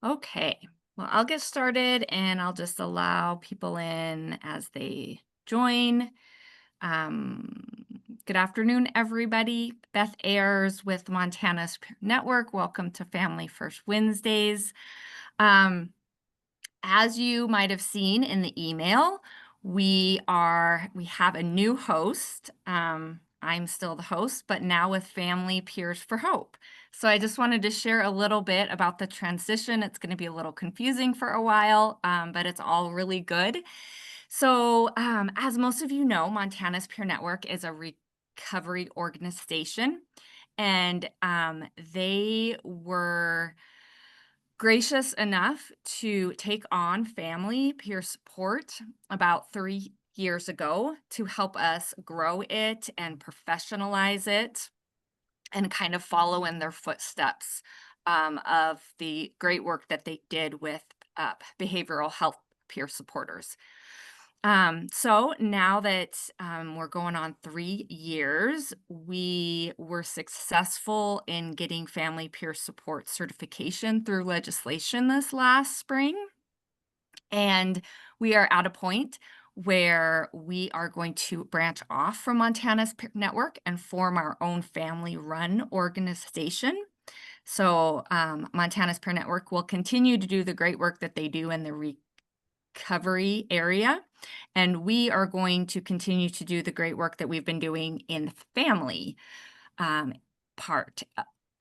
Okay, well, I'll get started and I'll just allow people in as they join. Um, Good afternoon, everybody. Beth Ayers with Montana's Peer Network. Welcome to Family First Wednesdays. Um, as you might have seen in the email, we have a new host. I'm still the host, but now with Family Peers for Hope. So I just wanted to share a little bit about the transition. It's going to be a little confusing for a while, but it's all really good. So, as most of you know, Montana's Peer Network is a recovery organization, and they were gracious enough to take on family peer support about 3 years ago to help us grow it and professionalize it and kind of follow in their footsteps of the great work that they did with behavioral health peer supporters. So now that we're going on 3 years, we were successful in getting family peer support certification through legislation this last spring. And we are at a point where we are going to branch off from Montana's peer network and form our own family run organization. So Montana's Peer Network will continue to do the great work that they do in the recovery area. And we are going to continue to do the great work that we've been doing in the family part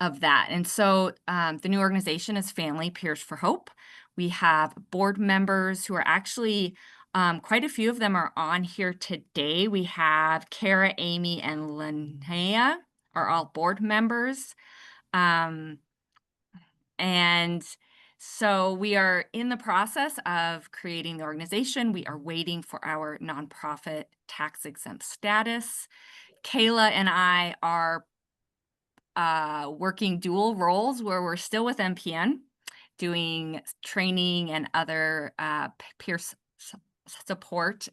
of that. And so the new organization is Family Peers for Hope. We have board members who are actually, quite a few of them are on here today. We have Kara, Amy, and Linnea are all board members. And so we are in the process of creating the organization. We are waiting for our nonprofit tax exempt status. Kayla and I are working dual roles where we're still with MPN, doing training and other peer support.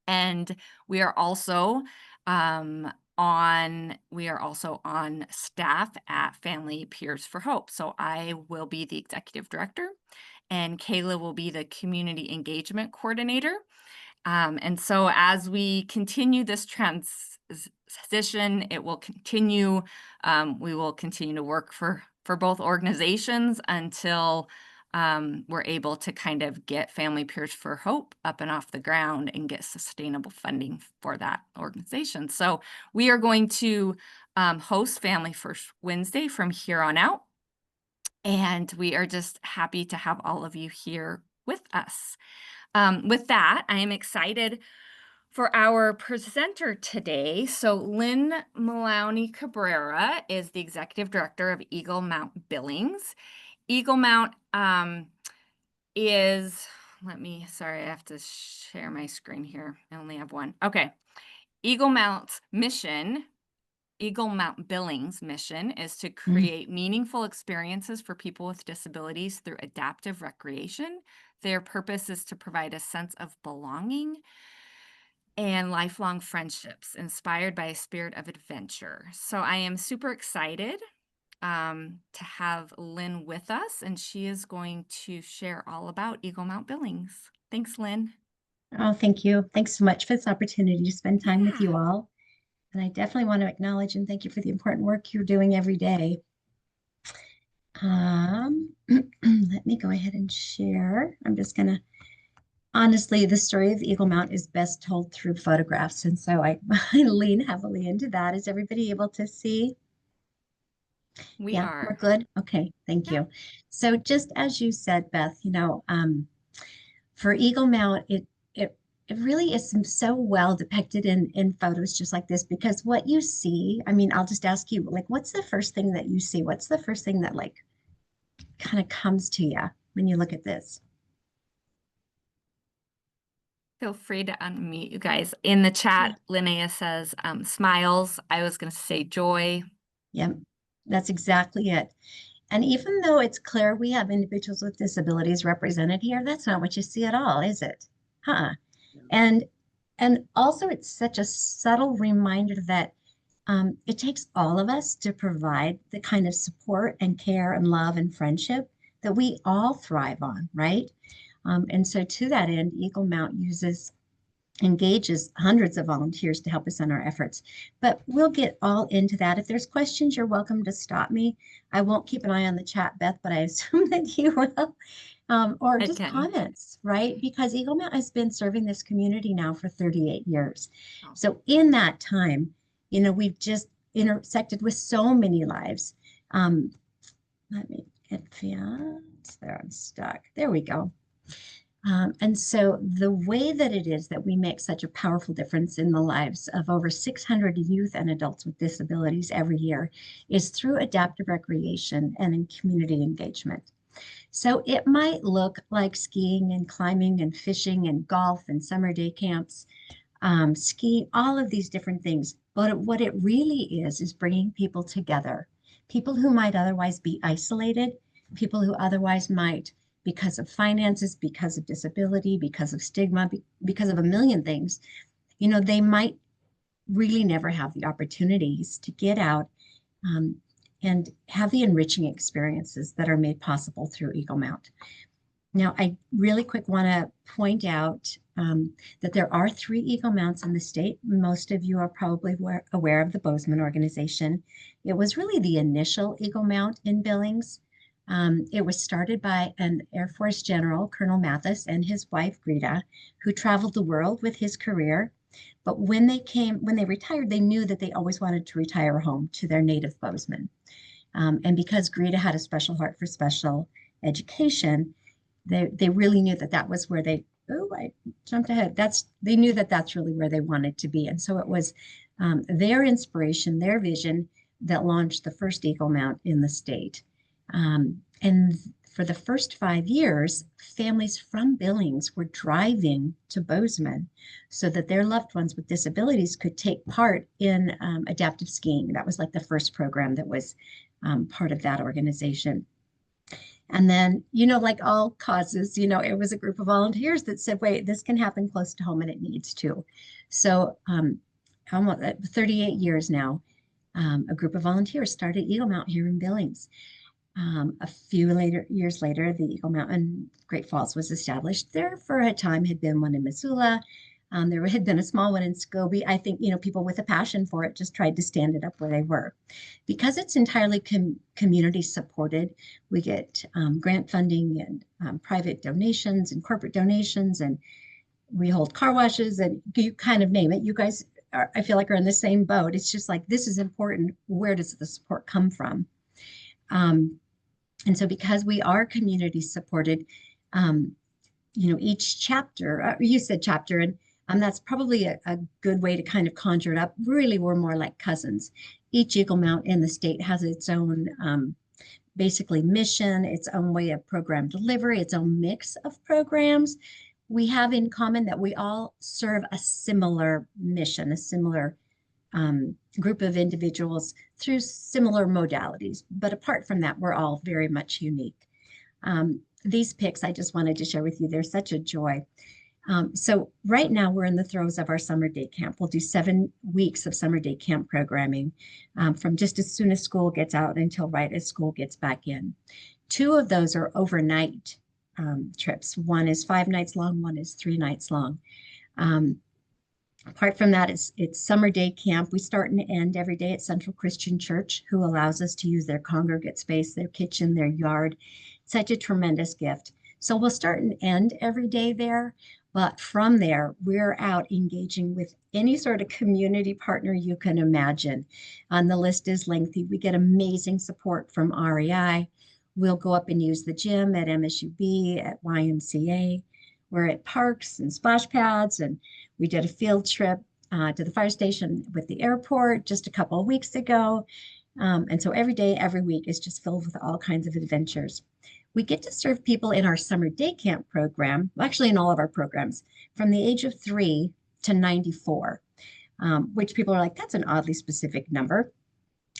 And we are also on staff at Family Peers for Hope. So I will be the executive director and Kayla will be the community engagement coordinator. And so as we continue this transition, it will continue. We will continue to work for both organizations until we're able to kind of get Family Peers for Hope up and off the ground and get sustainable funding for that organization. So we are going to host Family First Wednesday from here on out. And we are just happy to have all of you here with us. With that, I am excited for our presenter today. So Lynn Maloney Cabrera is the executive director of Eagle Mount Billings. Eagle Mount sorry, I have to share my screen here. I only have one. Okay. Eagle Mount Billings mission is to create meaningful experiences for people with disabilities through adaptive recreation. Their purpose is to provide a sense of belonging and lifelong friendships inspired by a spirit of adventure. So I am super excited to have Lynn with us, and she is going to share all about Eagle Mount Billings. Thanks, Lynn. Oh, thank you. Thanks so much for this opportunity to spend time with Yeah. you all. And I definitely want to acknowledge and thank you for the important work you're doing every day. Let me go ahead and share. I'm just going to, honestly, the story of Eagle Mount is best told through photographs. And so I lean heavily into that. Is everybody able to see? We Yeah, we're are. good. Okay, thank Yeah. you. So just as you said, Beth, for Eagle Mount, it really is so well depicted in photos just like this because what you see, I mean, I'll just ask you, like, what's the first thing that you see? What's the first thing that like kind of comes to you when you look at this? Feel free to unmute, you guys. In the Yeah. chat, Linnea says smiles. I was going to say joy. Yep, that's exactly it. And even though it's clear we have individuals with disabilities represented here, that's not what you see at all, is it? Huh? And and also it's such a subtle reminder that it takes all of us to provide the kind of support and care and love and friendship that we all thrive on, right? And so to that end, Eagle Mount engages hundreds of volunteers to help us in our efforts. But we'll get all into that. If there's questions, you're welcome to stop me. I won't keep an eye on the chat, Beth, but I assume that you will. Or just Okay. comments, right? Because Eagle Mount has been serving this community now for 38 years. Oh, So in that time, we've just intersected with so many lives. Um, Let me advance. There, I'm stuck. There we go. And so the way that it is that we make such a powerful difference in the lives of over 600 youth and adults with disabilities every year is through adaptive recreation and in community engagement. So it might look like skiing and climbing and fishing and golf and summer day camps, skiing, all of these different things. But what it really is bringing people together, people who might otherwise be isolated, people who otherwise might, because of finances, because of disability, because of stigma, because of a million things, they might really never have the opportunities to get out um, and have the enriching experiences that are made possible through Eagle Mount. Now, I really quick want to point out that there are 3 Eagle Mounts in the state. Most of you are probably aware of the Bozeman organization. It was really the initial Eagle Mount in Billings. It was started by an Air Force General, Colonel Mathis, and his wife, Greta, who traveled the world with his career. But when they retired, they knew that they always wanted to retire home to their native Bozeman. And because Greta had a special heart for special education, they really knew that that was where I jumped ahead. They knew that that's really where they wanted to be. And so it was their inspiration, their vision that launched the first Eagle Mount in the state. And for the first 5 years, families from Billings were driving to Bozeman so that their loved ones with disabilities could take part in adaptive skiing. That was like the first program that was part of that organization. And then, like all causes, it was a group of volunteers that said, wait, this can happen close to home and it needs to. So almost 38 years now, a group of volunteers started Eagle Mount here in Billings. A few years later, the Eagle Mountain Great Falls was established. There for a time had been one in Missoula. There had been a small one in Scobie. I think, people with a passion for it just tried to stand it up where they were. Because it's entirely community supported, we get grant funding and private donations and corporate donations, and we hold car washes, and you kind of name it. You guys I feel like, are in the same boat. It's just like, this is important. Where does the support come from? Um, and so because we are community supported, um, each chapter, you said chapter, and that's probably a good way to kind of conjure it up. Really, we're more like cousins. Each Eagle Mount in the state has its own basically mission, its own way of program delivery, its own mix of programs. We have in common that we all serve a similar mission, a similar group of individuals through similar modalities. But apart from that, we're all very much unique. These pics I just wanted to share with you. They're such a joy. So right now we're in the throes of our summer day camp. We'll do 7 weeks of summer day camp programming from just as soon as school gets out until right as school gets back in. 2 of those are overnight trips. One is 5 nights long, one is 3 nights long. Apart from that, it's summer day camp. We start and end every day at Central Christian Church, who allows us to use their congregate space, their kitchen, their yard. Such a tremendous gift. So we'll start and end every day there. But from there, we're out engaging with any sort of community partner you can imagine. The list is lengthy. We get amazing support from REI. We'll go up and use the gym at MSUB, at YMCA. We're at parks and splash pads, and we did a field trip to the fire station with the airport just a couple of weeks ago. And so every day, every week is just filled with all kinds of adventures. We get to serve people in our summer day camp program, actually in all of our programs, from the age of 3 to 94, which people are like, that's an oddly specific number.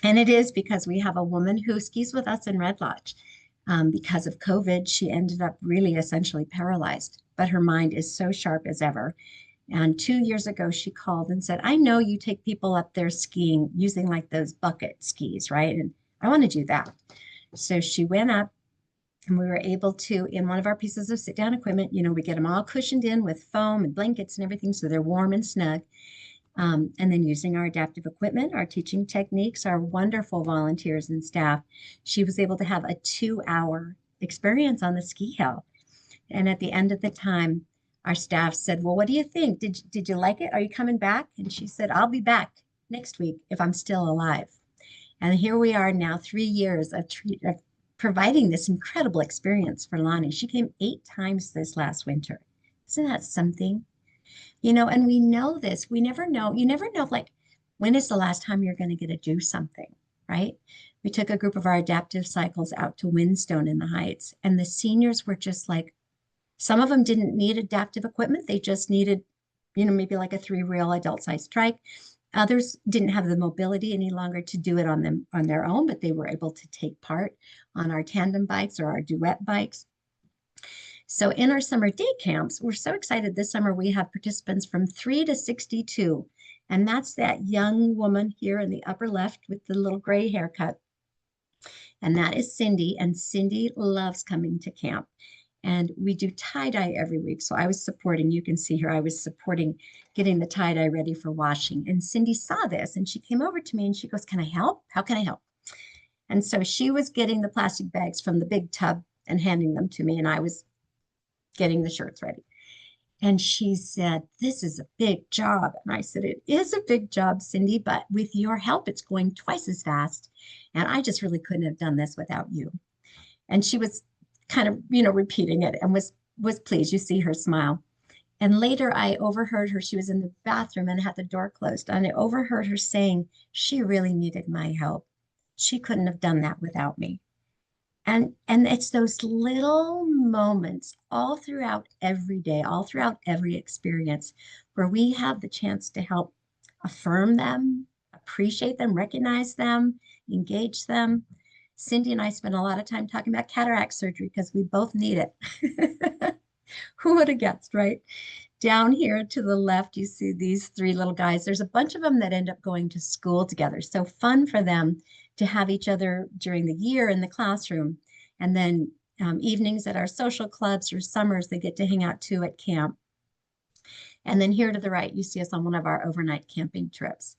And it is because we have a woman who skis with us in Red Lodge. Because of COVID, she ended up really essentially paralyzed, but her mind is so sharp as ever. And 2 years ago, she called and said, I know you take people up there skiing using like those bucket skis, right? And I want to do that. So she went up And we were able to, in one of our pieces of sit down equipment, we get them all cushioned in with foam and blankets and everything so they're warm and snug. And then using our adaptive equipment, our teaching techniques, our wonderful volunteers and staff, she was able to have a 2 hour experience on the ski hill. And at the end of the time, our staff said, "Well, what do you think? Did you like it? Are you coming back?" And she said, "I'll be back next week if I'm still alive." And here we are now, 3 years of providing this incredible experience for Lonnie. She came 8 times this last winter. Isn't that something? And we know this. We never know. You never know, like, when is the last time you're going to get to do something, right? We took a group of our adaptive cycles out to Windstone in the Heights, and the seniors were just like, some of them didn't need adaptive equipment. They just needed, maybe like a 3 reel adult sized trike. Others didn't have the mobility any longer to do it on their own, but they were able to take part on our tandem bikes or our duet bikes. So in our summer day camps, we're so excited this summer we have participants from 3 to 62. And that's that young woman here in the upper left with the little gray haircut. And that is Cindy. And Cindy loves coming to camp. And we do tie-dye every week. So I was supporting, you can see here, I was supporting getting the tie-dye ready for washing. And Cindy saw this and she came over to me and she goes, "Can I help? How can I help?" And so she was getting the plastic bags from the big tub and handing them to me. And I was getting the shirts ready. And she said, "This is a big job." And I said, "It is a big job, Cindy, but with your help, it's going twice as fast. And I just really couldn't have done this without you." And she was kind of, repeating it and was pleased. You see her smile. And later I overheard her, she was in the bathroom and had the door closed. And I overheard her saying she really needed my help. She couldn't have done that without me. And it's those little moments all throughout every day, all throughout every experience where we have the chance to help affirm them, appreciate them, recognize them, engage them. Cindy and I spent a lot of time talking about cataract surgery because we both need it. Who would have guessed, right? Down here to the left, you see these three little guys. There's a bunch of them that end up going to school together. So fun for them to have each other during the year in the classroom. And then evenings at our social clubs or summers, they get to hang out too at camp. And then here to the right, you see us on one of our overnight camping trips.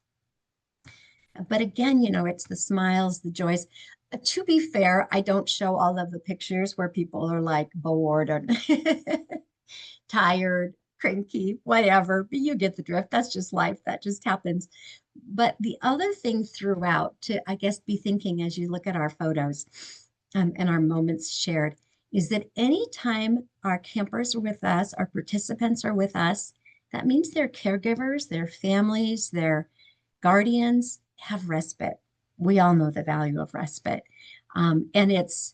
But again, it's the smiles, the joys. To be fair, I don't show all of the pictures where people are like bored or tired, cranky, whatever. But you get the drift. That's just life. That just happens. But the other thing throughout to, I guess, be thinking as you look at our photos and our moments shared is that anytime our campers are with us, our participants are with us, that means their caregivers, their families, their guardians have respite. We all know the value of respite. And it's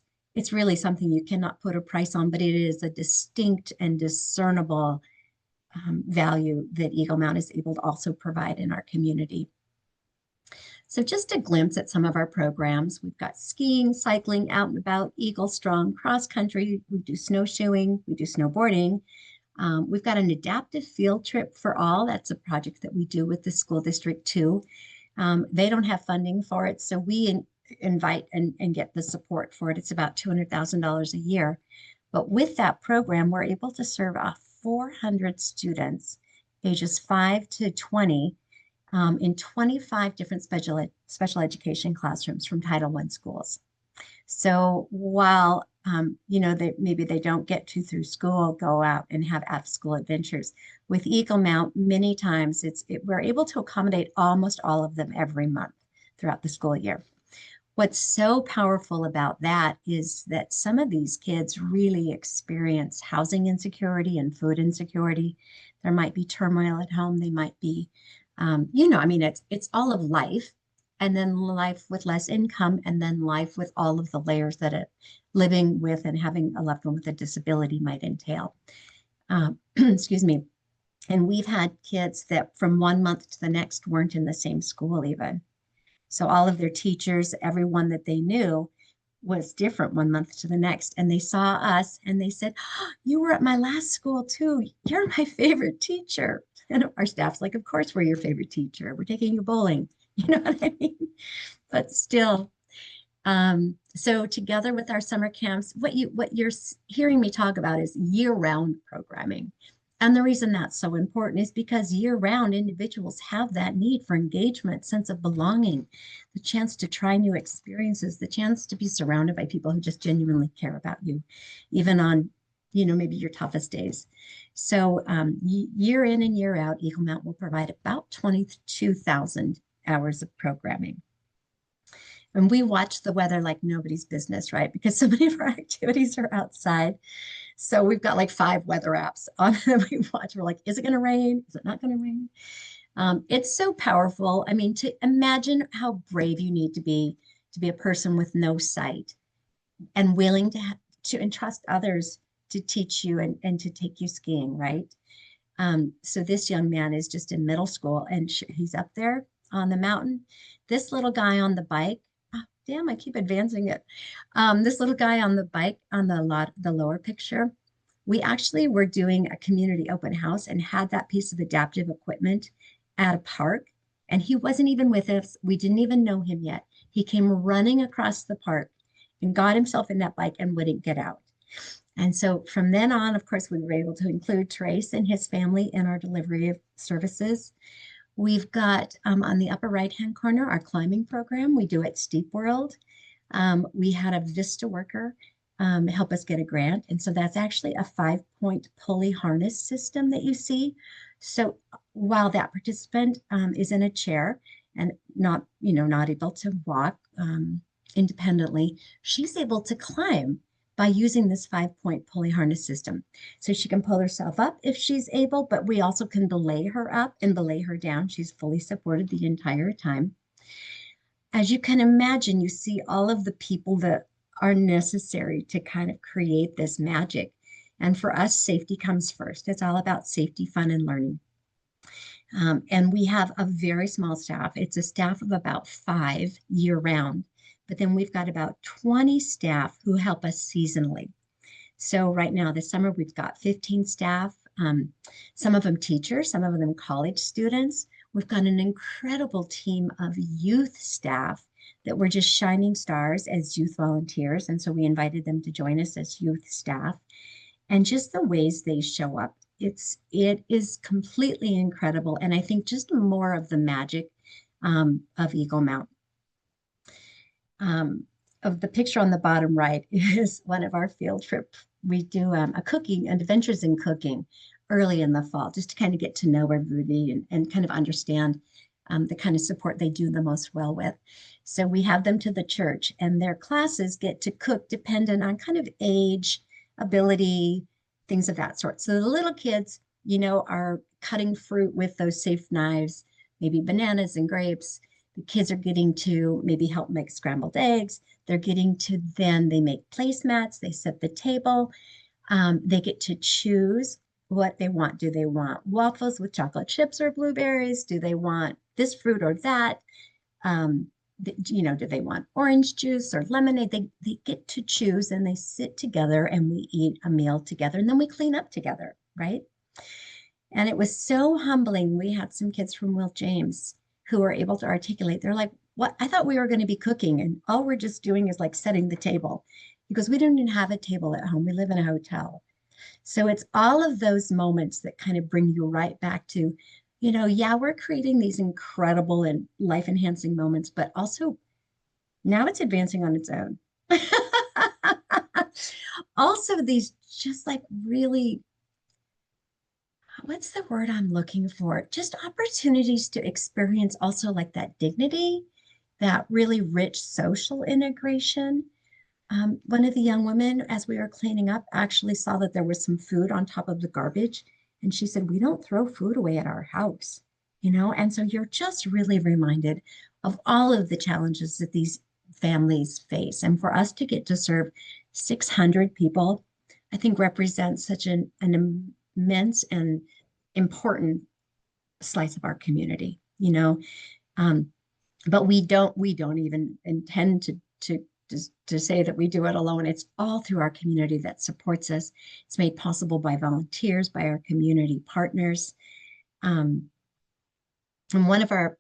really something you cannot put a price on, but it is a distinct and discernible value that Eagle Mount is able to also provide in our community. So just a glimpse at some of our programs. We've got skiing, cycling, out and about, Eagle Strong, cross country. We do snowshoeing, we do snowboarding. We've got an adaptive field trip for all. That's a project that we do with the school district too. They don't have funding for it, so we invite and get the support for it. It's about $200,000 a year. But with that program, we're able to serve 400 students ages 5 to 20 in 25 different special education classrooms from Title I schools. So while maybe they don't get to through school, go out and have out-of-school adventures. With Eagle Mount, many times we're able to accommodate almost all of them every month throughout the school year. What's so powerful about that is that some of these kids really experience housing insecurity and food insecurity. There might be turmoil at home. They might be, it's all of life, and then life with less income, and then life with all of the layers that living with and having a loved one with a disability might entail. Excuse me. And we've had kids that from one month to the next weren't in the same school even. So all of their teachers, everyone that they knew was different one month to the next. And they saw us and they said, "Oh, you were at my last school too. You're my favorite teacher." And our staff's like, "Of course we're your favorite teacher. We're taking you bowling." You know what I mean? But still, So together with our summer camps, what you're hearing me talk about is year-round programming. And the reason that's so important is because year-round individuals have that need for engagement, sense of belonging, the chance to try new experiences, the chance to be surrounded by people who just genuinely care about you, even on, maybe your toughest days. So year in and year out, Eagle Mount will provide about 22,000 hours of programming. And we watch the weather like nobody's business, right? Because so many of our activities are outside. So we've got like 5 weather apps on that we watch. We're like, is it going to rain? Is it not going to rain? It's so powerful. I mean, to imagine how brave you need to be a person with no sight and willing to entrust others to teach you and to take you skiing, right? So this young man is just in middle school and he's up there on the mountain. This little guy on the bike, oh, damn, I keep advancing it. This little guy on the bike on the lower picture, we actually were doing a community open house and had that piece of adaptive equipment at a park. And he wasn't even with us. We didn't even know him yet. He came running across the park and got himself in that bike and wouldn't get out. And so from then on, of course, we were able to include Trace and his family in our delivery of services. We've got on the upper right-hand corner, our climbing program. We do at Steep World. We had a Vista worker help us get a grant. And so that's actually a 5-point pulley harness system that you see. So while that participant is in a chair and not able to walk independently, she's able to climb by using this 5-point pulley harness system. So she can pull herself up if she's able, but we also can belay her up and belay her down. She's fully supported the entire time. As you can imagine, you see all of the people that are necessary to kind of create this magic. And for us, safety comes first. It's all about safety, fun, and learning. And we have a very small staff. It's a staff of about 5 year round, but then we've got about 20 staff who help us seasonally. So right now, this summer, we've got 15 staff, some of them teachers, some of them college students. We've got an incredible team of youth staff that were just shining stars as youth volunteers. And so we invited them to join us as youth staff. And just the ways they show up, it is completely incredible. And I think just more of the magic of Eagle Mount. Of the picture on the bottom right is one of our field trips. We do a cooking and adventures in cooking early in the fall, just to kind of get to know everybody and kind of understand the kind of support they do the most well with. So we have them to the church, and their classes get to cook dependent on kind of age, ability, things of that sort. So the little kids, are cutting fruit with those safe knives, maybe bananas and grapes. The kids are getting to maybe help make scrambled eggs. They're getting to then they make placemats, they set the table. They get to choose what they want. Do they want waffles with chocolate chips or blueberries? Do they want this fruit or that? Do they want orange juice or lemonade? They get to choose and they sit together and we eat a meal together and then we clean up together, right? And it was so humbling. We had some kids from Will James who were able to articulate. They're like, what? I thought we were going to be cooking and all we're just doing is like setting the table because we don't even have a table at home. We live in a hotel. So it's all of those moments that kind of bring you right back to, yeah, we're creating these incredible and life enhancing moments, but also now it's advancing on its own. Also, these just like really, what's the word I'm looking for? Just opportunities to experience also like that dignity, that really rich social integration. One of the young women, as we were cleaning up, actually saw that there was some food on top of the garbage. And she said, we don't throw food away at our house, And so you're just really reminded of all of the challenges that these families face. And for us to get to serve 600 people, I think represents such an immense and important slice of our community, Um, but we don't even intend to say that we do it alone. It's all through our community that supports us. It's made possible by volunteers, by our community partners. And one of our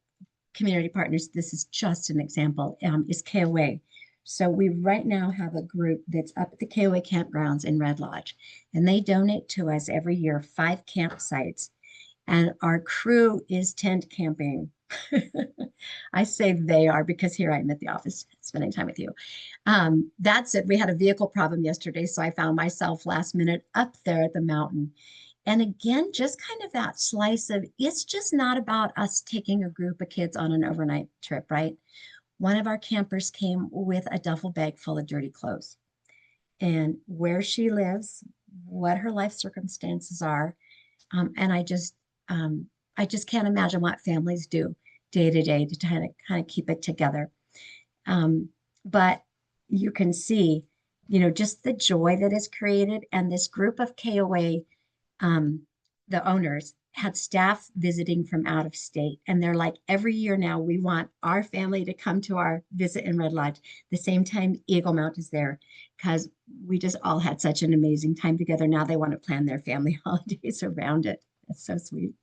community partners, this is just an example, is KOA. So we right now have a group that's up at the KOA campgrounds in Red Lodge, and they donate to us every year 5 campsites. And our crew is tent camping. I say they are because here I am at the office spending time with you. That's it. We had a vehicle problem yesterday, so I found myself last minute up there at the mountain. And again, just kind of that slice of it's just not about us taking a group of kids on an overnight trip, right? One of our campers came with a duffel bag full of dirty clothes, and where she lives, what her life circumstances are. And um, I just can't imagine what families do day to day to kind of keep it together. Um, but you can see, just the joy that is created. And this group of KOA, um, the owners, had staff visiting from out of state. And they're like, every year now, we want our family to come to our visit in Red Lodge the same time Eagle Mount is there, because we just all had such an amazing time together. Now they want to plan their family holidays around it. It's so sweet.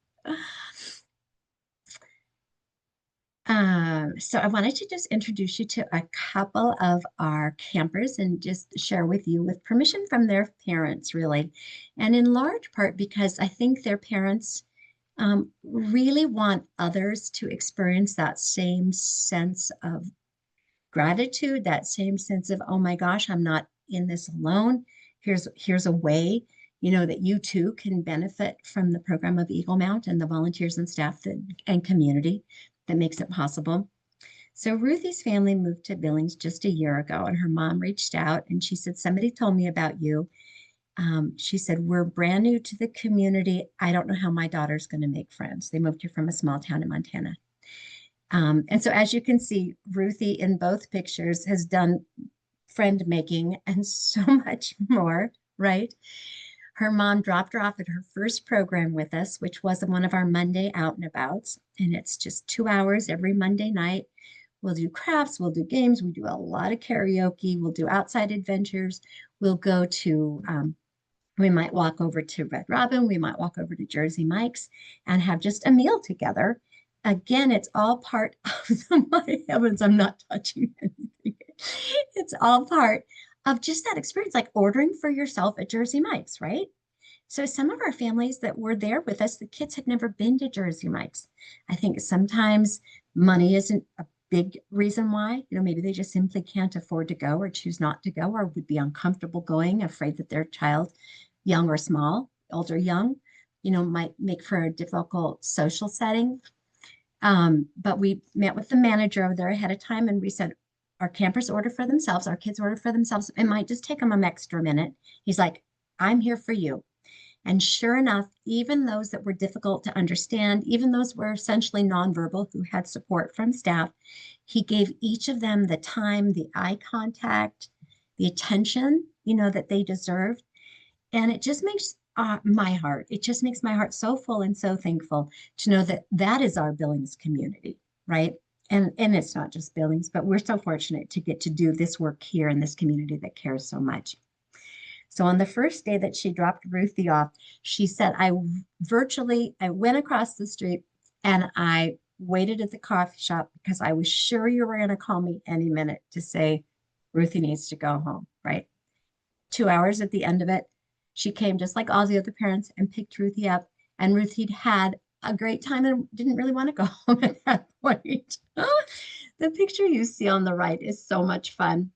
So I wanted to just introduce you to a couple of our campers and just share with you with permission from their parents, really. And in large part because I think their parents really want others to experience that same sense of gratitude, that same sense of, oh my gosh, I'm not in this alone. Here's a way, that you too can benefit from the program of Eagle Mount and the volunteers and staff and community that makes it possible. So Ruthie's family moved to Billings just a year ago, and her mom reached out and she said, somebody told me about you. She said, we're brand new to the community. I don't know how my daughter's going to make friends. They moved here from a small town in Montana. And so as you can see, Ruthie in both pictures has done friend making and so much more, right? Her mom dropped her off at her first program with us, which was one of our Monday out and abouts. And it's just 2 hours every Monday night. We'll do crafts, we'll do games, we do a lot of karaoke, we'll do outside adventures. We'll go to, we might walk over to Red Robin, we might walk over to Jersey Mike's and have just a meal together. Again, it's all part of my heavens, I'm not touching anything. It's all part of just that experience, like ordering for yourself at Jersey Mike's, right? So some of our families that were there with us, the kids had never been to Jersey Mike's. I think sometimes money isn't a big reason why. Maybe they just simply can't afford to go or choose not to go or would be uncomfortable going, afraid that their child, young or small, old or young, might make for a difficult social setting. But we met with the manager over there ahead of time and we said, our campers order for themselves, our kids order for themselves. It might just take them an extra minute. He's like, I'm here for you. And sure enough, even those that were difficult to understand, even those were essentially nonverbal who had support from staff, he gave each of them the time, the eye contact, the attention, that they deserved. And it just makes it just makes my heart so full and so thankful to know that that is our Billings community, right? And it's not just Billings, but we're so fortunate to get to do this work here in this community that cares so much. So on the first day that she dropped Ruthie off, she said, I went across the street and I waited at the coffee shop because I was sure you were going to call me any minute to say, Ruthie needs to go home, right? 2 hours at the end of it, she came just like all the other parents and picked Ruthie up. And Ruthie had a great time and didn't really want to go home at that point. The picture you see on the right is so much fun.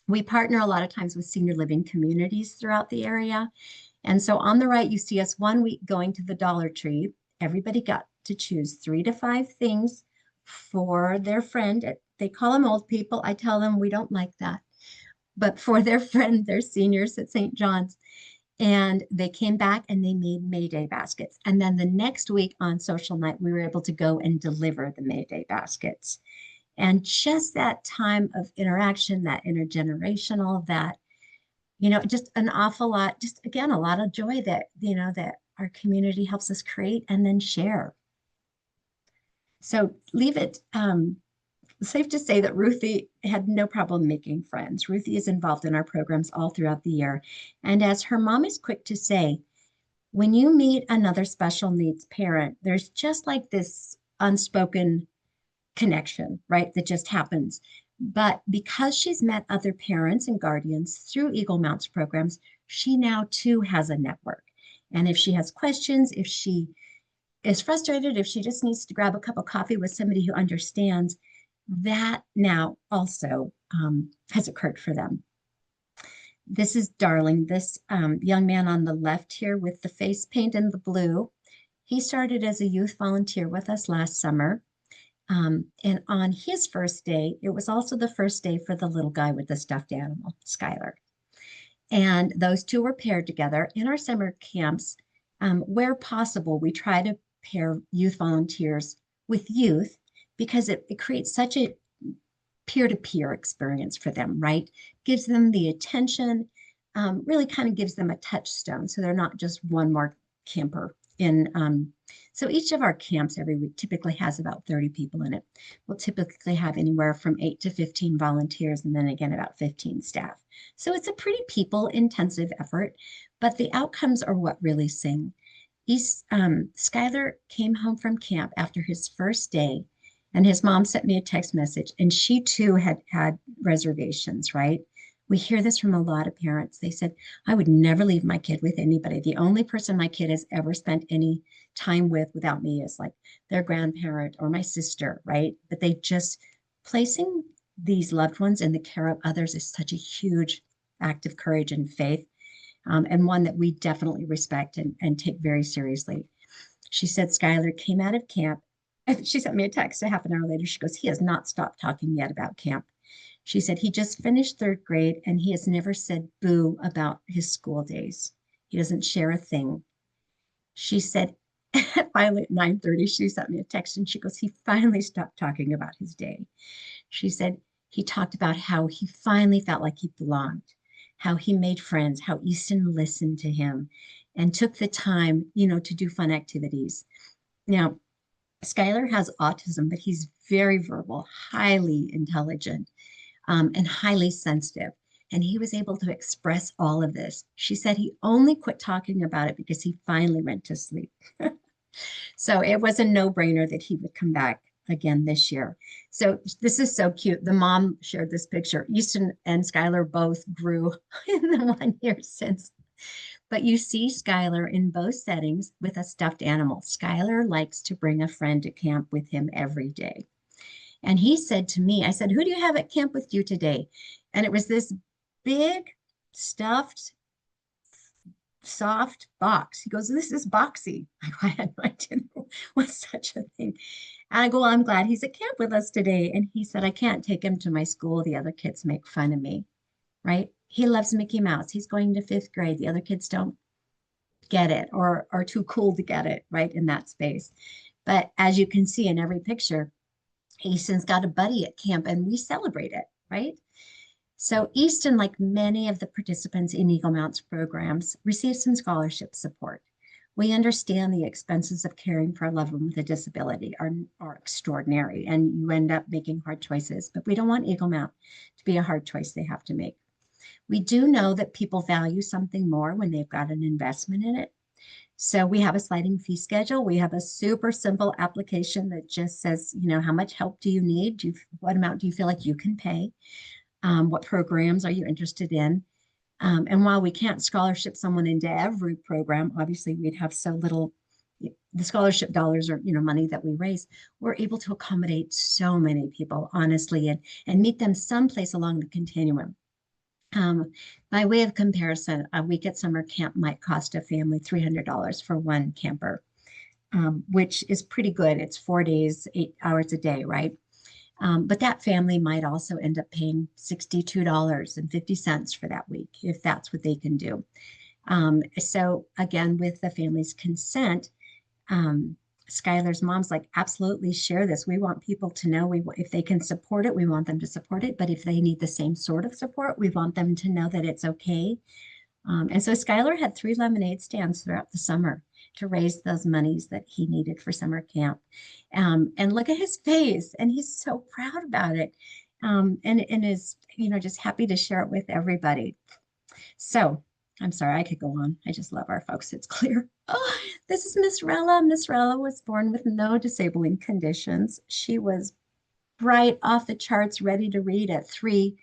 We partner a lot of times with senior living communities throughout the area. And so on the right, you see us one week going to the Dollar Tree. Everybody got to choose 3 to 5 things for their friend. They call them old people. I tell them we don't like that. But for their friend, their seniors at St. John's. And they came back and they made May Day baskets. And then the next week on social night, we were able to go and deliver the May Day baskets. And just that time of interaction, that intergenerational, that, just an awful lot, just again, a lot of joy that, that our community helps us create and then share. So leave it safe to say that Ruthie had no problem making friends. Ruthie is involved in our programs all throughout the year. And as her mom is quick to say, when you meet another special needs parent, there's just like this unspoken connection, right? That just happens. But because she's met other parents and guardians through Eagle Mount's programs, she now too has a network. And if she has questions, if she is frustrated, if she just needs to grab a cup of coffee with somebody who understands, that now also has occurred for them. This is Darling, this young man on the left here with the face paint in the blue. He started as a youth volunteer with us last summer. And on his first day, it was also the first day for the little guy with the stuffed animal, Skylar. And those two were paired together in our summer camps. Where possible, we try to pair youth volunteers with youth because it creates such a peer-to-peer experience for them, right? Gives them the attention, really kind of gives them a touchstone. So they're not just one more camper in. So each of our camps every week typically has about 30 people in it. We'll typically have anywhere from 8 to 15 volunteers and then again about 15 staff. So it's a pretty people intensive effort, but the outcomes are what really sing. Skylar came home from camp after his first day, and his mom sent me a text message, and she too had reservations, right? We hear this from a lot of parents. They said, I would never leave my kid with anybody. The only person my kid has ever spent any time with without me is like their grandparent or my sister, right? But they just placing these loved ones in the care of others is such a huge act of courage and faith, and one that we definitely respect and take very seriously. She said Skylar came out of camp. She sent me a text a half an hour later. She goes, he has not stopped talking yet about camp. She said he just finished third grade and he has never said boo about his school days. He doesn't share a thing. She said, finally at 9:30, she sent me a text and she goes, he finally stopped talking about his day. She said he talked about how he finally felt like he belonged, how he made friends, how Easton listened to him and took the time, to do fun activities. Now, Skylar has autism, but he's very verbal, highly intelligent, and highly sensitive. And he was able to express all of this. She said he only quit talking about it because he finally went to sleep. So it was a no-brainer that he would come back again this year. So this is so cute. The mom shared this picture. Easton and Skylar both grew in the 1 year since. But you see Skylar in both settings with a stuffed animal. Skylar likes to bring a friend to camp with him every day. And he said to me, I said, who do you have at camp with you today? And it was this big, stuffed, soft box. He goes, this is boxy. I had no idea was such a thing. And I go, well, I'm glad he's at camp with us today. And he said, I can't take him to my school. The other kids make fun of me, right? He loves Mickey Mouse. He's going to fifth grade. The other kids don't get it or are too cool to get it, right, in that space. But as you can see in every picture, Easton's got a buddy at camp and we celebrate it, right? So Easton, like many of the participants in Eagle Mount's programs, receives some scholarship support. We understand the expenses of caring for a loved one with a disability are extraordinary, and you end up making hard choices, but we don't want Eagle Mount to be a hard choice they have to make. We do know that people value something more when they've got an investment in it. So we have a sliding fee schedule. We have a super simple application that just says, how much help do you need? What amount do you feel like you can pay? What programs are you interested in? And while we can't scholarship someone into every program, obviously we'd have so little, the scholarship dollars are, money that we raise. We're able to accommodate so many people, honestly, and meet them someplace along the continuum. By way of comparison, a week at summer camp might cost a family $300 for one camper, which is pretty good. It's 4 days, 8 hours a day, right? But that family might also end up paying $62.50 for that week if that's what they can do. So again, with the family's consent, Skylar's mom's like, absolutely share this. We want people to know if they can support it, we want them to support it. But if they need the same sort of support, we want them to know that it's okay. And so Skylar had 3 lemonade stands throughout the summer to raise those monies that he needed for summer camp. And look at his face, and he's so proud about it. And is, just happy to share it with everybody. So I'm sorry, I could go on. I just love our folks. It's clear. Oh, this is Miss Rella. Miss Rella was born with no disabling conditions. She was bright, off the charts, ready to read at 3.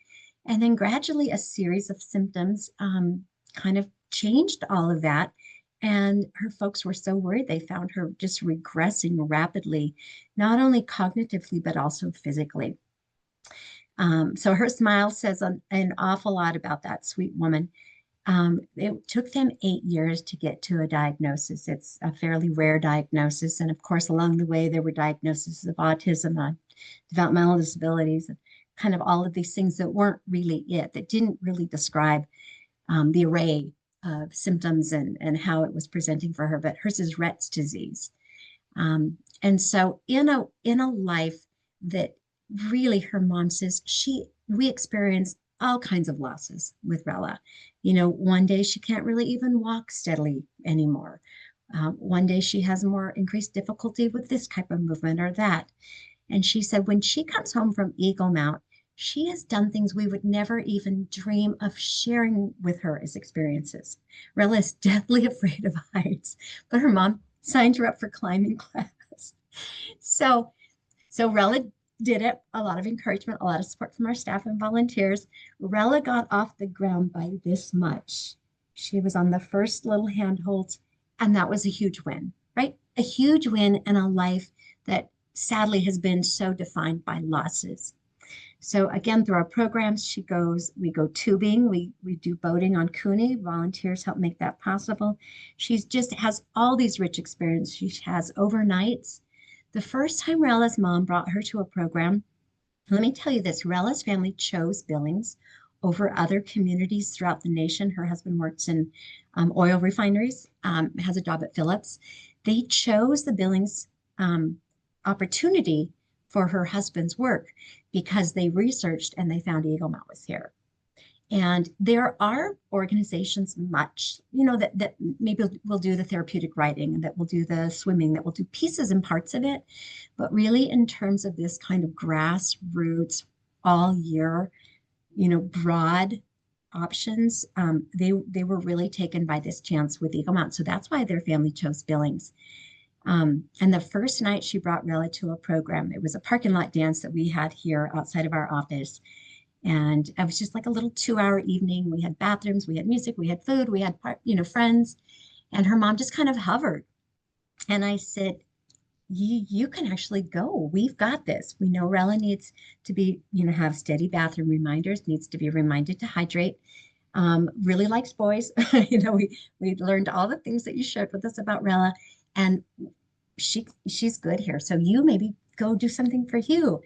And then gradually a series of symptoms kind of changed all of that. And her folks were so worried they found her just regressing rapidly, not only cognitively, but also physically. So her smile says an awful lot about that sweet woman. It took them 8 years to get to a diagnosis. It's a fairly rare diagnosis. And of course, along the way, there were diagnoses of autism, developmental disabilities, and kind of all of these things that weren't really it, that didn't really describe the array of symptoms and how it was presenting for her. But hers is Rhett's disease. And so in a life that really her mom says we experience all kinds of losses with Rella. One day she can't really even walk steadily anymore. One day she has more increased difficulty with this type of movement or that. And she said when she comes home from Eagle Mount, she has done things we would never even dream of sharing with her as experiences. Rella is deathly afraid of heights, but her mom signed her up for climbing class. So, so Rella did it. A lot of encouragement, a lot of support from our staff and volunteers. Rella got off the ground by this much. She was on the first little handholds, and that was a huge win, right? A huge win in a life that sadly has been so defined by losses. So again, through our programs, we go tubing, we do boating on Cooney. Volunteers help make that possible. She's just has all these rich experiences. She has overnights. The first time Rella's mom brought her to a program, let me tell you this, Rella's family chose Billings over other communities throughout the nation. Her husband works in oil refineries, has a job at Phillips. They chose the Billings opportunity for her husband's work because they researched and they found Eagle Mount was here. And there are organizations that maybe will do the therapeutic writing and that will do the swimming, that will do pieces and parts of it. But really, in terms of this kind of grassroots, all year, broad options, they were really taken by this chance with Eagle Mount. So that's why their family chose Billings. And the first night she brought Rella to a program, it was a parking lot dance that we had here outside of our office. And it was just like a little 2-hour evening. We had bathrooms, we had music, we had food, we had, friends. And her mom just kind of hovered. And I said, you can actually go. We've got this. We know Rella needs to be, have steady bathroom reminders, needs to be reminded to hydrate. Really likes boys. We learned all the things that you shared with us about Rella, and she's good here. So you maybe go do something for you.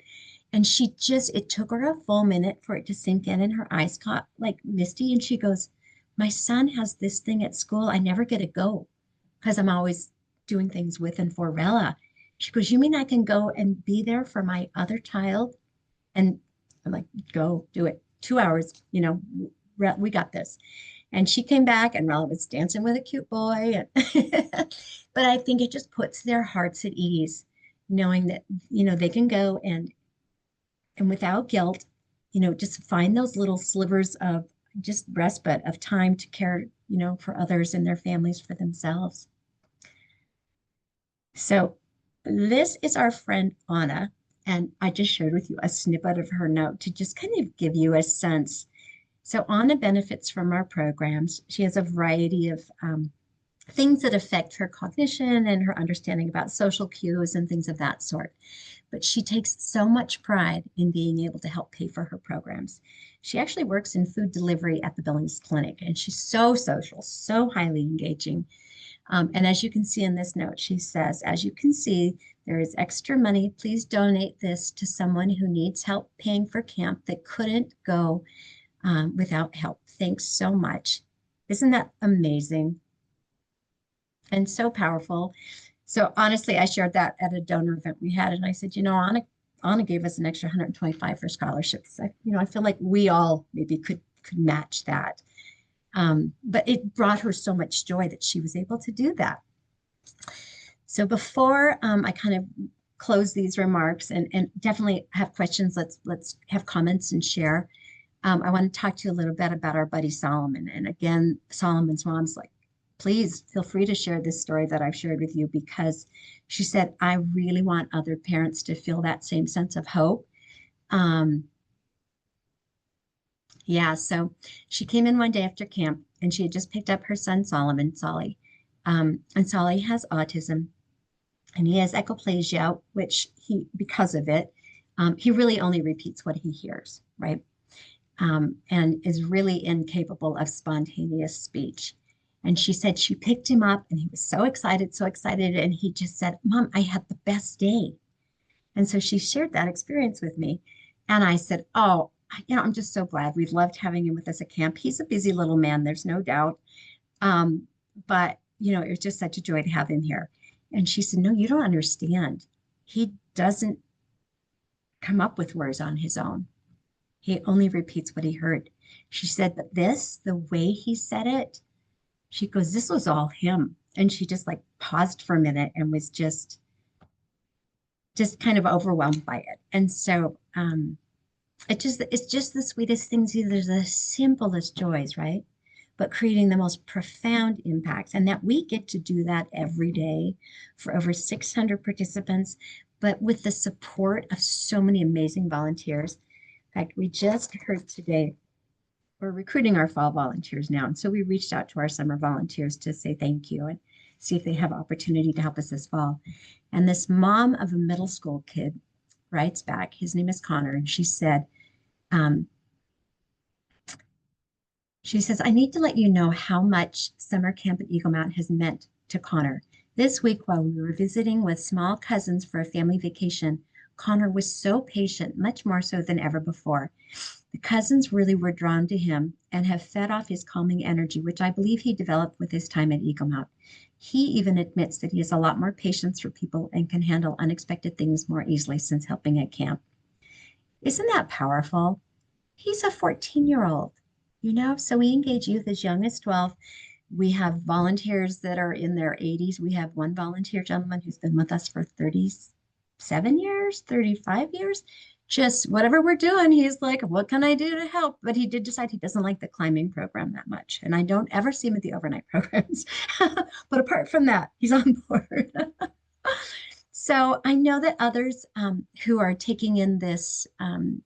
And it took her a full minute for it to sink in, and her eyes got like misty. And she goes, my son has this thing at school. I never get to go because I'm always doing things with and for Rella. She goes, you mean I can go and be there for my other child? And I'm like, go do it. 2 hours, we got this. And she came back and Rella was dancing with a cute boy. But I think it just puts their hearts at ease, knowing that, they can go and without guilt, just find those little slivers of just respite of time to care, for others and their families, for themselves. So this is our friend Anna, and I just shared with you a snippet of her note to just kind of give you a sense. So Anna benefits from our programs. She has a variety of things that affect her cognition and her understanding about social cues and things of that sort. But she takes so much pride in being able to help pay for her programs. She actually works in food delivery at the Billings Clinic, and she's so social, so highly engaging. And as you can see in this note, she says, as you can see, there is extra money. Please donate this to someone who needs help paying for camp that couldn't go without help. Thanks so much. Isn't that amazing? And so powerful. So honestly, I shared that at a donor event we had, and I said, Anna gave us an extra 125 for scholarships. I feel like we all maybe could match that. But it brought her so much joy that she was able to do that. So before I kind of close these remarks and definitely have questions, let's have comments and share. I want to talk to you a little bit about our buddy Solomon. And again, Solomon's mom's like, please feel free to share this story that I've shared with you, because she said, I really want other parents to feel that same sense of hope Um, yeah, so she came in one day after camp and she had just picked up her son Solly. And Solly has autism and he has echolalia, which because of it, he really only repeats what he hears, right? And is really incapable of spontaneous speech. And she said she picked him up and he was so excited. And he just said, Mom, I had the best day. And so she shared that experience with me. And I said, Oh, I'm just so glad. We've loved having him with us at camp. He's a busy little man, there's no doubt. But, it was just such a joy to have him here. And she said, No, you don't understand. He doesn't come up with words on his own. He only repeats what he heard. She said, But the way he said it, she goes, This was all him. And she just like paused for a minute and was just kind of overwhelmed by it. And so it's just the sweetest things. They're the simplest joys, right? But creating the most profound impacts. And that we get to do that every day for over 600 participants, but with the support of so many amazing volunteers. In fact, we just heard today we're recruiting our fall volunteers now. And so we reached out to our summer volunteers to say thank you and see if they have opportunity to help us this fall. And this mom of a middle school kid writes back. His name is Connor. And um, she says, I need to let you know how much summer camp at Eagle Mount has meant to Connor. This week, while we were visiting with small cousins for a family vacation, Connor was so patient, much more so than ever before. The cousins really were drawn to him and have fed off his calming energy, which I believe he developed with his time at Eagle Mount. He even admits that he has a lot more patience for people and can handle unexpected things more easily since helping at camp. Isn't that powerful? He's a 14-year-old, so we engage youth as young as 12. We have volunteers that are in their 80s. We have one volunteer gentleman who's been with us for 37 years, 35 years. Just whatever we're doing, he's like, what can I do to help? But he did decide he doesn't like the climbing program that much. And I don't ever see him at the overnight programs. But apart from that, he's on board. So I know that others who are taking in this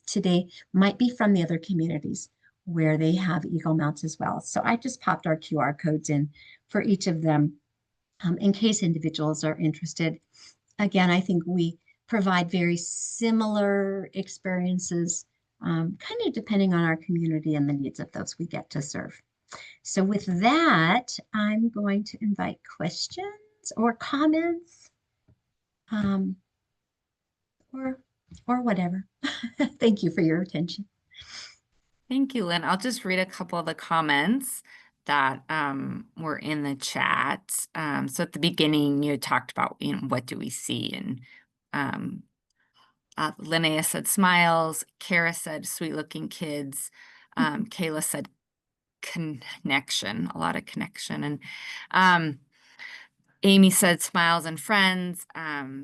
today might be from the other communities where they have Eagle Mounts as well. So I just popped our QR codes in for each of them in case individuals are interested. Again, I think we provide very similar experiences, kind of depending on our community and the needs of those we get to serve. So with that, I'm going to invite questions or comments. Um, or whatever. Thank you for your attention. Thank you, Lynn. I'll just read a couple of the comments that were in the chat. So at the beginning, you talked about, what do we see? And Linnea said smiles. Kara said sweet looking kids. Kayla said connection, a lot of connection. And Amy said smiles and friends.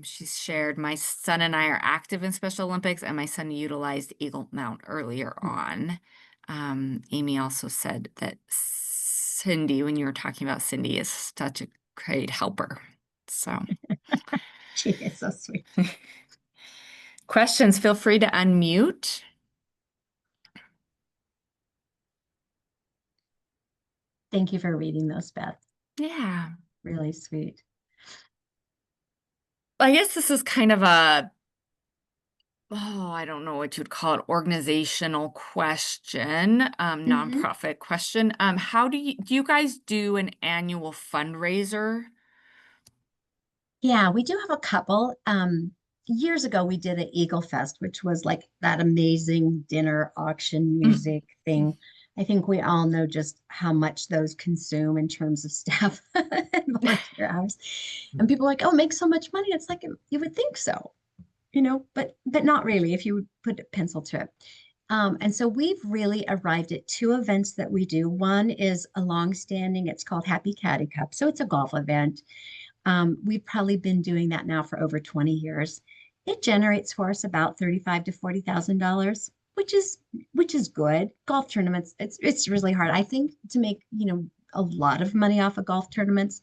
She's shared, my son and I are active in Special Olympics, and my son utilized Eagle Mount earlier on. Amy also said that Cindy, when you were talking about Cindy, is such a great helper. So She is so sweet. questions, feel free to unmute. Thank you for reading those, Beth. Yeah. Really sweet. I guess this is kind of I don't know what you'd call it, organizational question, Mhm. nonprofit question. How do you guys do an annual fundraiser? Yeah, we do have a couple. Years ago, we did an Eagle Fest, which was like that amazing dinner auction music thing. I think we all know just how much those consume in terms of staff and volunteer hours. And people are like, oh, make so much money. It's like you would think so, but not really if you would put a pencil to it. And so we've really arrived at two events that we do. One is a long-standing, it's called Happy Caddy Cup. So it's a golf event. We've probably been doing that now for over 20 years. It generates for us about $35,000 to $40,000, which is good. Golf tournaments, it's really hard. I think to make, a lot of money off of golf tournaments.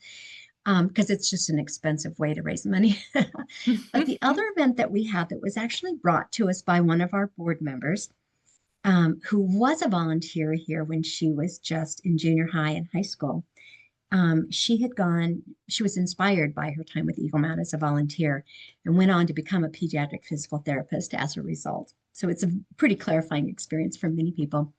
because it's just an expensive way to raise money. But the other event that we had that was actually brought to us by one of our board members, who was a volunteer here when she was just in junior high and high school. She was inspired by her time with Eagle Mount as a volunteer and went on to become a pediatric physical therapist as a result. So it's a pretty clarifying experience for many people.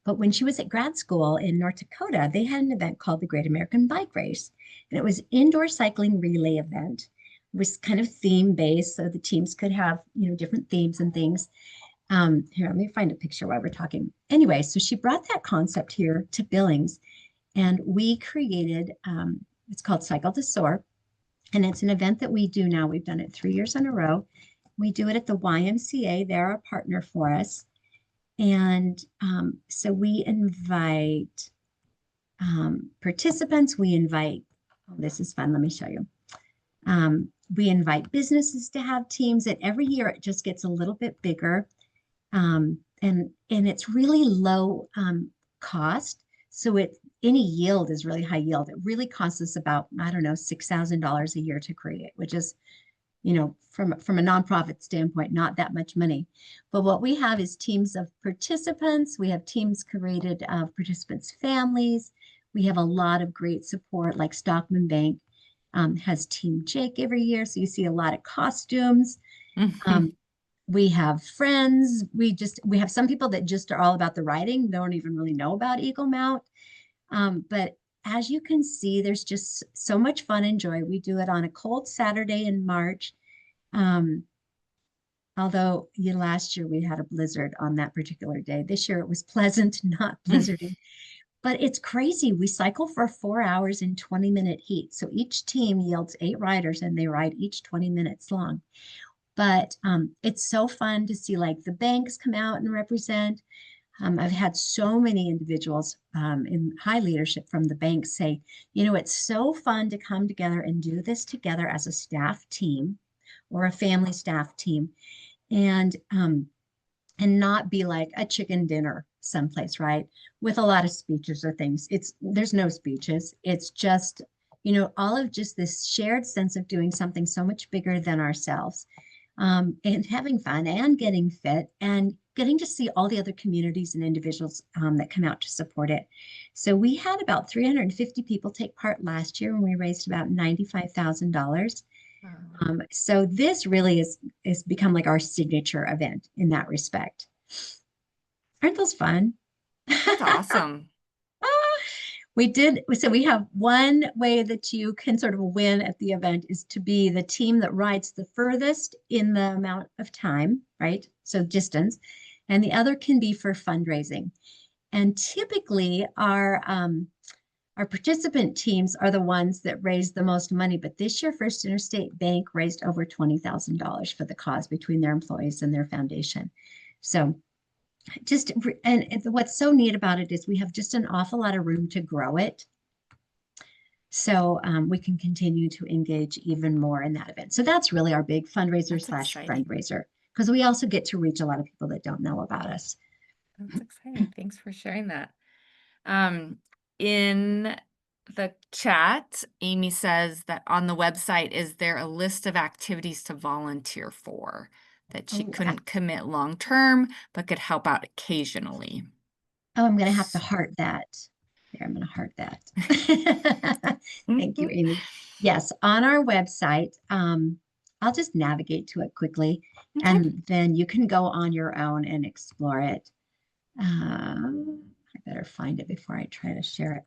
But when she was at grad school in North Dakota, they had an event called the Great American Bike Race. And it was indoor cycling relay event. It was kind of theme based, so the teams could have, different themes and things. Here, let me find a picture while we're talking. Anyway, so she brought that concept here to Billings, and we created, it's called Cycle to Soar, and it's an event that we do now. We've done it 3 years in a row. We do it at the YMCA. They're a partner for us. And so we invite participants. Oh, this is fun. Let me show you. We invite businesses to have teams, and every year it just gets a little bit bigger. And it's really low cost. So any yield is really high yield. It really costs us about, I don't know, $6,000 a year to create, which is, from a nonprofit standpoint, not that much money. But what we have is teams of participants. We have teams created of participants' families. We have a lot of great support, like Stockman Bank has Team Jake every year. So you see a lot of costumes. We have friends. We have some people that just are all about the riding, don't even really know about Eagle Mount. But as you can see, there's just so much fun and joy. We do it on a cold Saturday in March. Although last year we had a blizzard on that particular day. This year it was pleasant, not blizzarding. But it's crazy. We cycle for 4 hours in 20-minute heat. So each team yields 8 riders and they ride each 20 minutes long. But it's so fun to see like the banks come out and represent. I've had so many individuals in high leadership from the bank say, it's so fun to come together and do this together as a staff team or a family staff team, and not be like a chicken dinner someplace, right? With a lot of speeches or things. There's no speeches. It's just, all of just this shared sense of doing something so much bigger than ourselves. And having fun and getting fit and getting to see all the other communities and individuals that come out to support it. So we had about 350 people take part last year, and we raised about $95,000. So this really is become like our signature event in that respect. Aren't those fun? That's awesome. So we have one way that you can sort of win at the event is to be the team that rides the furthest in the amount of time, right? So distance. And the other can be for fundraising. And typically our participant teams are the ones that raise the most money. But this year, First Interstate Bank raised over $20,000 for the cause between their employees and their foundation. So and what's so neat about it is we have just an awful lot of room to grow it. So we can continue to engage even more in that event. So that's really our big fundraiser slash fundraiser, because we also get to reach a lot of people that don't know about us. That's exciting. Thanks for sharing that. In the chat, Amy says that on the website, is there a list of activities to volunteer for that she couldn't commit long term, but could help out occasionally? Oh, I'm going to have to heart that. There, I'm going to heart that. Thank you, Amy. Yes, on our website, I'll just navigate to it quickly, and then you can go on your own and explore it. I better find it before I try to share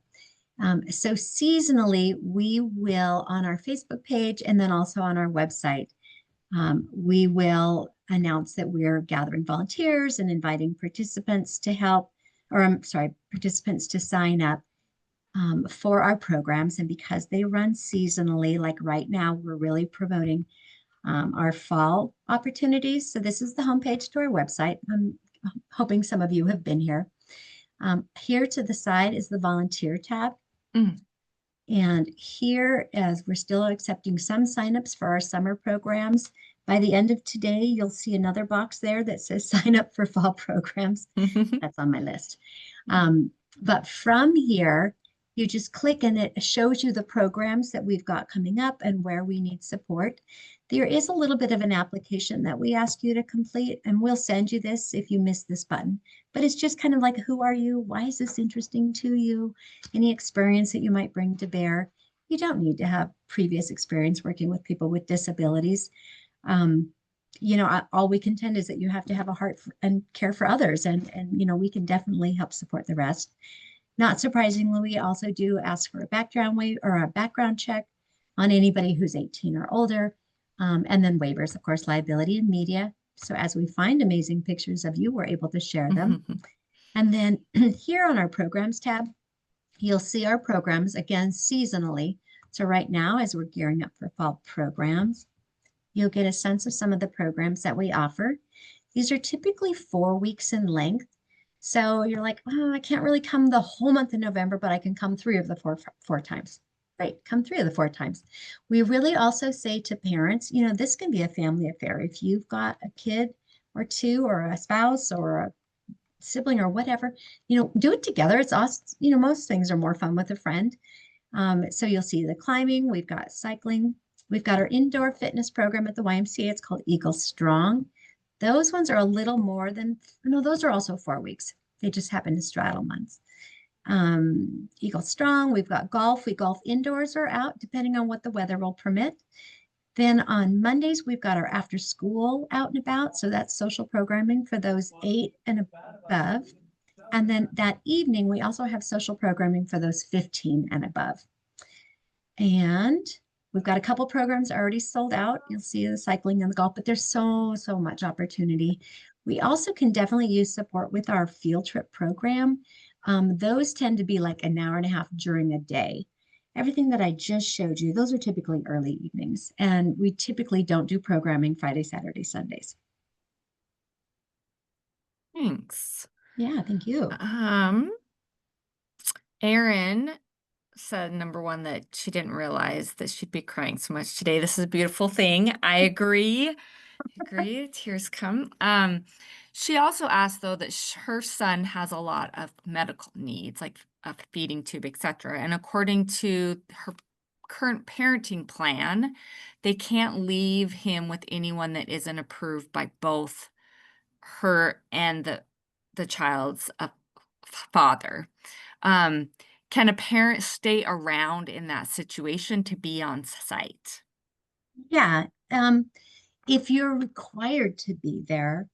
it. So seasonally, we will, on our Facebook page and then also on our website, we will announce that we're gathering volunteers and inviting participants to help, or I'm sorry, participants to sign up for our programs. And because they run seasonally, like right now, we're really promoting our fall opportunities. So this is the homepage to our website. I'm hoping some of you have been here. Here to the side is the volunteer tab. And here, as we're still accepting some signups for our summer programs, by the end of today, you'll see another box there that says sign up for fall programs. That's on my list. But from here, You just click and it shows you the programs that we've got coming up and where we need support. There is a little bit of an application that we ask you to complete, and we'll send you this if you miss this button. But it's just kind of like, who are you? Why is this interesting to you? Any experience that you might bring to bear. You don't need to have previous experience working with people with disabilities. Um, all we contend is that you have to have a heart and care for others, and we can definitely help support the rest. Not surprisingly, we also do ask for a background waiver or a background check on anybody who's 18 or older, and then waivers, of course, liability and media. So as we find amazing pictures of you, we're able to share them. And then here on our programs tab, you'll see our programs again seasonally. So right now, as we're gearing up for fall programs, you'll get a sense of some of the programs that we offer. These are typically 4 weeks in length. So you're like, oh, I can't really come the whole month of November, but I can come three of the four times. Right, come three of the four times. We really also say to parents, this can be a family affair. If you've got a kid or two or a spouse or a sibling or whatever, do it together. It's awesome. Most things are more fun with a friend. So you'll see the climbing, we've got cycling, we've got our indoor fitness program at the YMCA. It's called Eagle Strong. Those ones are a little more than, no, those are also 4 weeks. They just happen to straddle months. Eagle Strong, we've got golf. We golf indoors or out, depending on what the weather will permit. Then on Mondays, we've got our after school out and about. So that's social programming for those 8 and above. And then that evening, we also have social programming for those 15 and above. And we've got a couple programs already sold out. You'll see the cycling and the golf, but there's so much opportunity. We also can definitely use support with our field trip program. Those tend to be like an hour and a half during a day. Everything that I just showed you, those are typically early evenings, and we typically don't do programming Friday, Saturday, Sundays. Thanks. Yeah, thank you. Erin said number one that she didn't realize that she'd be crying so much today. This is a beautiful thing. I agree. Agree. Tears come. She also asked though that her son has a lot of medical needs, like a feeding tube, etc. And according to her current parenting plan, they can't leave him with anyone that isn't approved by both her and the child's father. Um, can a parent stay around in that situation to be on site? Yeah. If you're required to be there,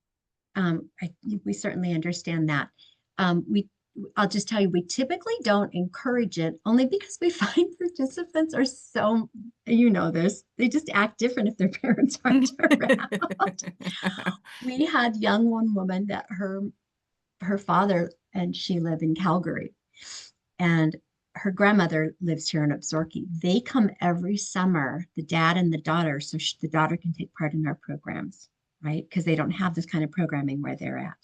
we certainly understand that. I'll just tell you, we typically don't encourage it only because we find participants are so, this, they just act different if their parents aren't around. We had one woman that her father and she live in Calgary, and her grandmother lives here in Absorki. They come every summer, the dad and the daughter, so the daughter can take part in our programs, right? Because they don't have this kind of programming where they're at.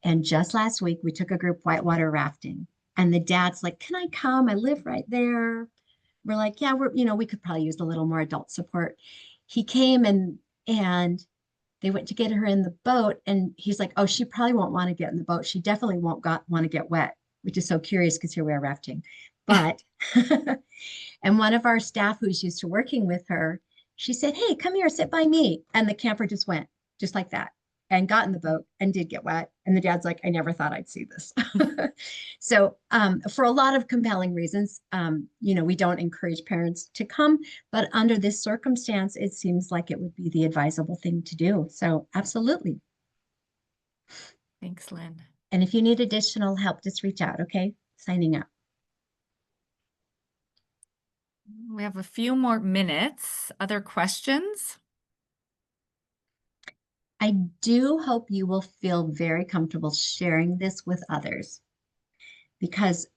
And just last week, we took a group whitewater rafting, and the dad's like, "Can I come? I live right there." We're like, "Yeah, we could probably use a little more adult support." He came and they went to get her in the boat, and he's like, "Oh, she probably won't want to get in the boat. She definitely won't want to get wet," which is so curious because here we are rafting. But, and one of our staff who's used to working with her, she said, "Hey, come here, sit by me." And the camper just went just like that and got in the boat and did get wet. And the dad's like, "I never thought I'd see this." So for a lot of compelling reasons, we don't encourage parents to come, but under this circumstance, it seems like it would be the advisable thing to do. So absolutely. Thanks, Lynn. And if you need additional help, just reach out, okay? Signing up. We have a few more minutes. Other questions? I do hope you will feel very comfortable sharing this with others because,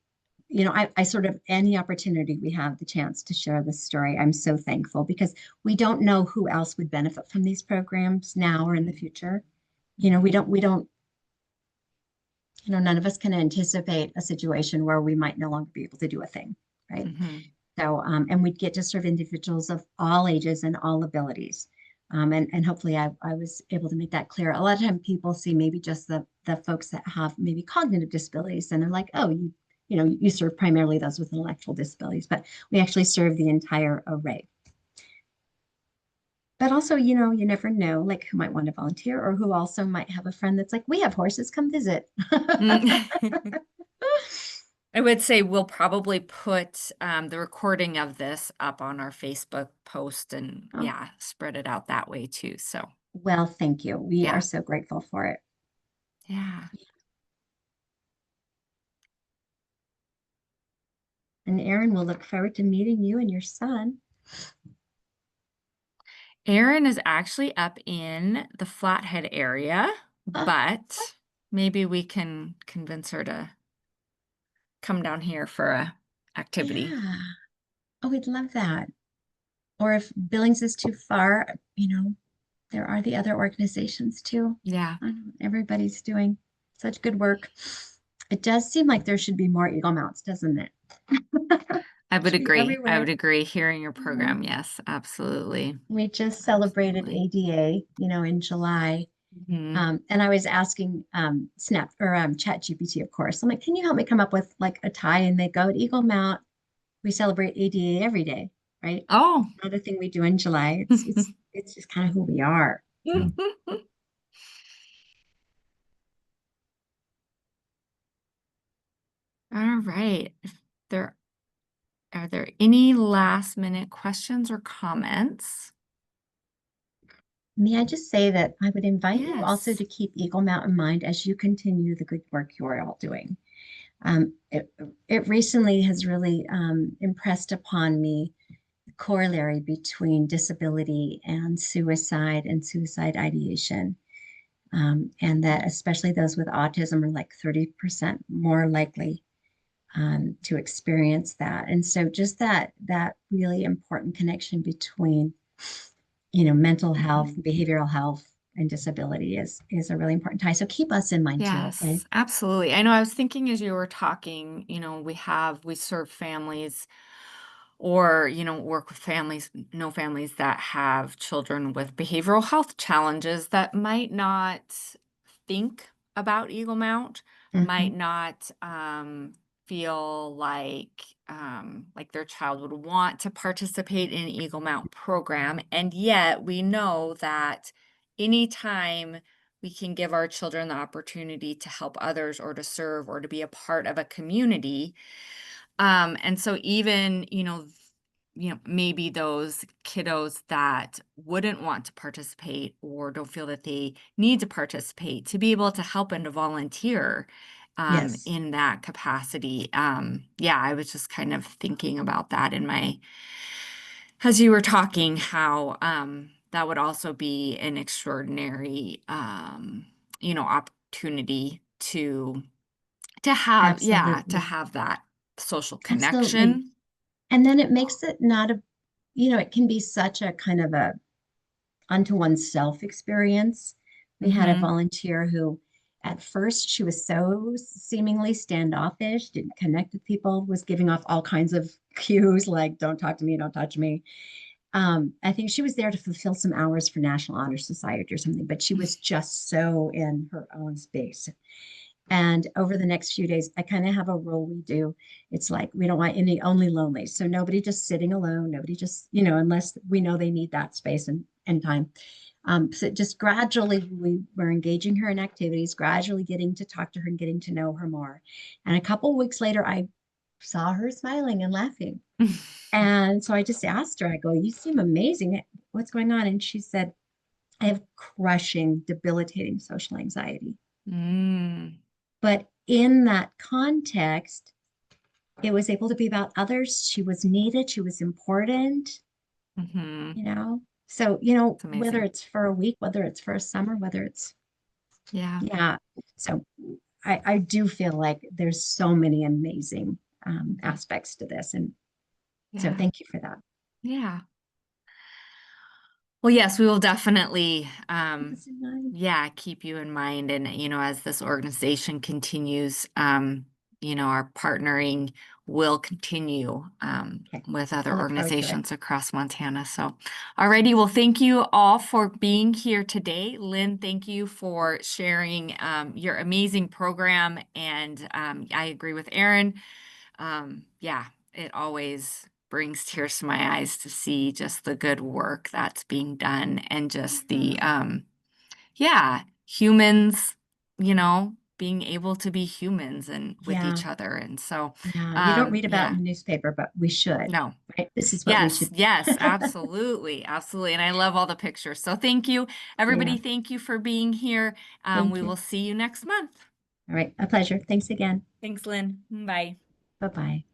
I sort of, any opportunity we have the chance to share this story, I'm so thankful because we don't know who else would benefit from these programs now or in the future. We don't, none of us can anticipate a situation where we might no longer be able to do a thing, right? Mm-hmm. So, and we'd get to serve individuals of all ages and all abilities. And hopefully I was able to make that clear. A lot of times people see maybe just the folks that have maybe cognitive disabilities and they're like, oh, you serve primarily those with intellectual disabilities, but we actually serve the entire array. But also, you never know, like who might want to volunteer or who also might have a friend that's like, we have horses, come visit. Mm. I would say we'll probably put the recording of this up on our Facebook post and Oh, yeah, spread it out that way too. So well, thank you. We are yeah, so grateful for it. yeah. And Erin will look forward to meeting you and your son. Erin is actually up in the Flathead area, Oh, but maybe we can convince her to come down here for a activity. yeah. Oh, we'd love that. Or if Billings is too far, there are the other organizations too. Yeah, I know everybody's doing such good work. It does seem like there should be more Eagle Mounts, doesn't it? I would Should be agree. I would everywhere. agree. Hearing your Yeah. program, yes, absolutely. We just celebrated Absolutely. ADA, in July. Hmm. And I was asking Snap or Chat GPT, of course. I'm like, can you help me come up with like a tie? And they go at Eagle Mount, we celebrate ADA every day, right? Oh. Another thing we do in July. It's just kind of who we are. So All right. If there are there any last minute questions or comments? may I just say that I would invite you also Yes. to keep Eagle Mount in mind as you continue the good work you are all doing. Um, it, it recently has really impressed upon me the corollary between disability and suicide ideation. And that especially those with autism are like 30% more likely to experience that. And so just that really important connection between, mental health, Mhm. behavioral health, and disability is a really important tie. So keep us in mind too, okay? Yes, absolutely. I know I was thinking as you were talking, we serve families or, work with families, know families that have children with behavioral health challenges that might not think about Eagle Mount, Hmm. might not feel like their child would want to participate in an Eagle Mount program. And yet we know that anytime we can give our children the opportunity to help others or to serve or to be a part of a community, and so even, maybe those kiddos that wouldn't want to participate or don't feel that they need to participate to be able to help and to volunteer Yes, in that capacity. Yeah, I was just kind of thinking about that as you were talking, how that would also be an extraordinary, opportunity to have, yeah, to absolutely. have that social Absolutely. connection. And then it makes it not it can be such a kind of a unto oneself experience. We had a Mhm. volunteer who, at first, she was so seemingly standoffish, didn't connect with people, was giving off all kinds of cues like, don't talk to me, don't touch me. I think she was there to fulfill some hours for National Honor Society or something, but she was just so in her own space. And over the next few days, I kind of have a rule we do. It's like we don't want any only lonely. So nobody just sitting alone, nobody just, unless we know they need that space and time. So just gradually we were engaging her in activities, gradually getting to talk to her and getting to know her more. And a couple of weeks later, I saw her smiling and laughing. And so I just asked her, I go, you seem amazing. What's going on? And she said, I have crushing, debilitating social anxiety. Mm. But in that context, it was able to be about others. She was needed, she was important, Mhm. you know. So, It's whether amazing. it's for a week, whether it's for a summer, whether it's, Yeah. yeah. So I do feel like there's so many amazing aspects to this. And so Yeah. thank you for that. Yeah. Well, yes, we will definitely, Keep us in mind. yeah, keep you in mind. And, as this organization continues, our partnering will continue Okay. with other I look forward to it. organizations across Montana. So, alrighty, well, thank you all for being here today. Lynn, thank you for sharing your amazing program. And I agree with Erin. Yeah, it always brings tears to my eyes to see just the good work that's being done and just the yeah, humans, being able to be humans and with Yeah. each other. And so, Yeah. You don't read about yeah, in the newspaper, but we should, no. right? This is what we Yes, should. yes, absolutely, absolutely. And I love all the pictures. So thank you, Yeah. everybody. Thank you for being here. Thank We you. will see you next month. All right. A pleasure. Thanks again. Thanks, Lynn. Bye. Bye-bye.